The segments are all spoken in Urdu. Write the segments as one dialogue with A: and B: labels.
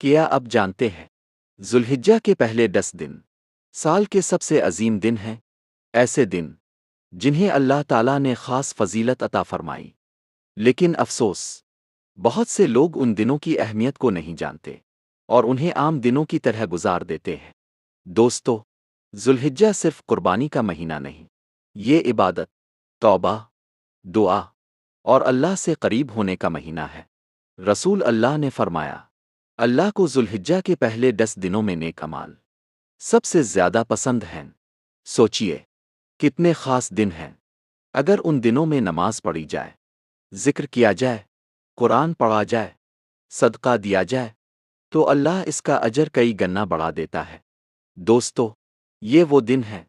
A: کیا اب جانتے ہیں ذوالحجہ کے پہلے 10 دن سال کے سب سے عظیم دن ہیں، ایسے دن جنہیں اللہ تعالیٰ نے خاص فضیلت عطا فرمائی، لیکن افسوس بہت سے لوگ ان دنوں کی اہمیت کو نہیں جانتے اور انہیں عام دنوں کی طرح گزار دیتے ہیں۔ دوستو، ذوالحجہ صرف قربانی کا مہینہ نہیں، یہ عبادت، توبہ، دعا اور اللہ سے قریب ہونے کا مہینہ ہے۔ رسول اللہ نے فرمایا، اللہ کو ذوالحجہ کے پہلے 10 دنوں میں نیک اعمال سب سے زیادہ پسند ہیں۔ سوچئے کتنے خاص دن ہیں۔ اگر ان دنوں میں نماز پڑھی جائے، ذکر کیا جائے، قرآن پڑھا جائے، صدقہ دیا جائے، تو اللہ اس کا اجر کئی گنا بڑھا دیتا ہے۔ دوستو، یہ وہ دن ہیں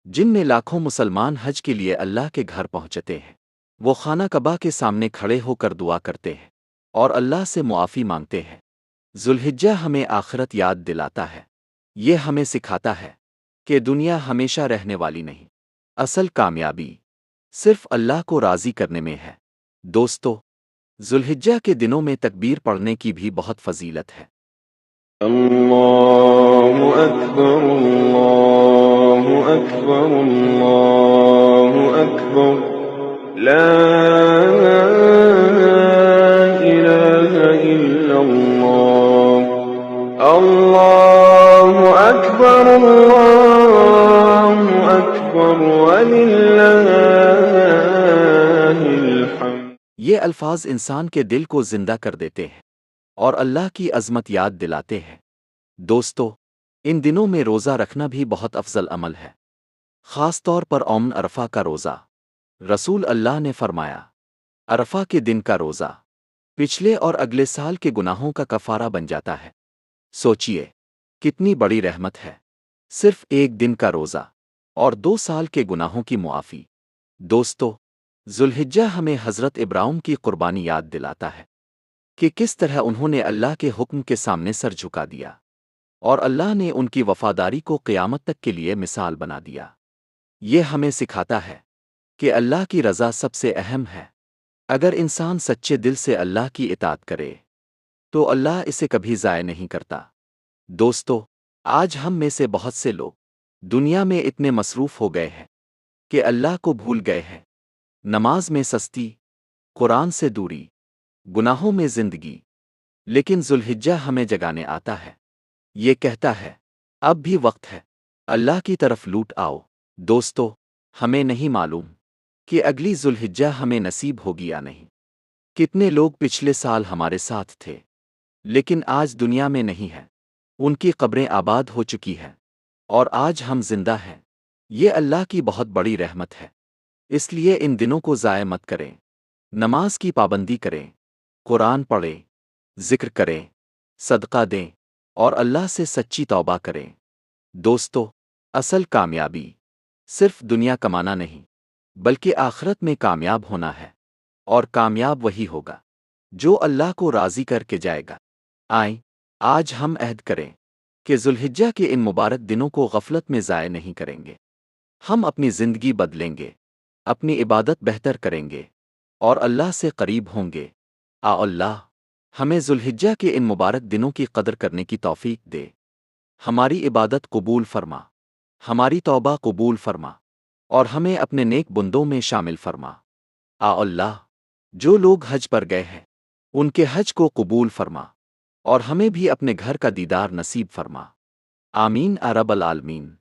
A: جن میں لاکھوں مسلمان حج کے لیے اللہ کے گھر پہنچتے ہیں۔ وہ خانہ کعبہ کے سامنے کھڑے ہو کر دعا کرتے ہیں اور اللہ سے معافی مانگتے ہیں۔ ذوالحجہ ہمیں آخرت یاد دلاتا ہے۔ یہ ہمیں سکھاتا ہے کہ دنیا ہمیشہ رہنے والی نہیں، اصل کامیابی صرف اللہ کو راضی کرنے میں ہے۔ دوستو، ذوالحجہ کے دنوں میں تکبیر پڑھنے کی بھی بہت فضیلت ہے۔
B: اللہ اکبر اللہ اکبر اللہ اکبر لا الہ الا اللہ اللہ اکبر وللہ الحمد۔
A: یہ الفاظ انسان کے دل کو زندہ کر دیتے ہیں اور اللہ کی عظمت یاد دلاتے ہیں۔ دوستو، ان دنوں میں روزہ رکھنا بھی بہت افضل عمل ہے، خاص طور پر یوم عرفہ کا روزہ۔ رسول اللہ نے فرمایا، عرفہ کے دن کا روزہ پچھلے اور اگلے سال کے گناہوں کا کفارہ بن جاتا ہے۔ سوچئے کتنی بڑی رحمت ہے، صرف ایک دن کا روزہ اور 2 سال کے گناہوں کی معافی۔ دوستو، ذوالحجہ ہمیں حضرت ابراہیم کی قربانی یاد دلاتا ہے کہ کس طرح انہوں نے اللہ کے حکم کے سامنے سر جھکا دیا اور اللہ نے ان کی وفاداری کو قیامت تک کے لیے مثال بنا دیا۔ یہ ہمیں سکھاتا ہے کہ اللہ کی رضا سب سے اہم ہے۔ اگر انسان سچے دل سے اللہ کی اطاعت کرے تو اللہ اسے کبھی ضائع نہیں کرتا۔ دوستو، آج ہم میں سے بہت سے لوگ دنیا میں اتنے مصروف ہو گئے ہیں کہ اللہ کو بھول گئے ہیں۔ نماز میں سستی، قرآن سے دوری، گناہوں میں زندگی، لیکن ذوالحجہ ہمیں جگانے آتا ہے۔ یہ کہتا ہے، اب بھی وقت ہے، اللہ کی طرف لوٹ آؤ۔ دوستو، ہمیں نہیں معلوم کہ اگلی ذوالحجہ ہمیں نصیب ہوگی یا نہیں۔ کتنے لوگ پچھلے سال ہمارے ساتھ تھے لیکن آج دنیا میں نہیں ہیں، ان کی قبریں آباد ہو چکی ہیں اور آج ہم زندہ ہیں۔ یہ اللہ کی بہت بڑی رحمت ہے، اس لیے ان دنوں کو ضائع مت کریں۔ نماز کی پابندی کریں، قرآن پڑھیں، ذکر کریں، صدقہ دیں اور اللہ سے سچی توبہ کریں۔ دوستو، اصل کامیابی صرف دنیا کمانا نہیں بلکہ آخرت میں کامیاب ہونا ہے، اور کامیاب وہی ہوگا جو اللہ کو راضی کر کے جائے گا۔ آئیں، آج ہم عہد کریں کہ ذوالحجہ کے ان مبارک دنوں کو غفلت میں ضائع نہیں کریں گے۔ ہم اپنی زندگی بدلیں گے، اپنی عبادت بہتر کریں گے اور اللہ سے قریب ہوں گے۔ اللہ ہمیں ذوالحجہ کے ان مبارک دنوں کی قدر کرنے کی توفیق دے، ہماری عبادت قبول فرما، ہماری توبہ قبول فرما اور ہمیں اپنے نیک بندوں میں شامل فرما۔ اللہ، جو لوگ حج پر گئے ہیں ان کے حج کو قبول فرما اور ہمیں بھی اپنے گھر کا دیدار نصیب فرما۔ آمین رب العالمین۔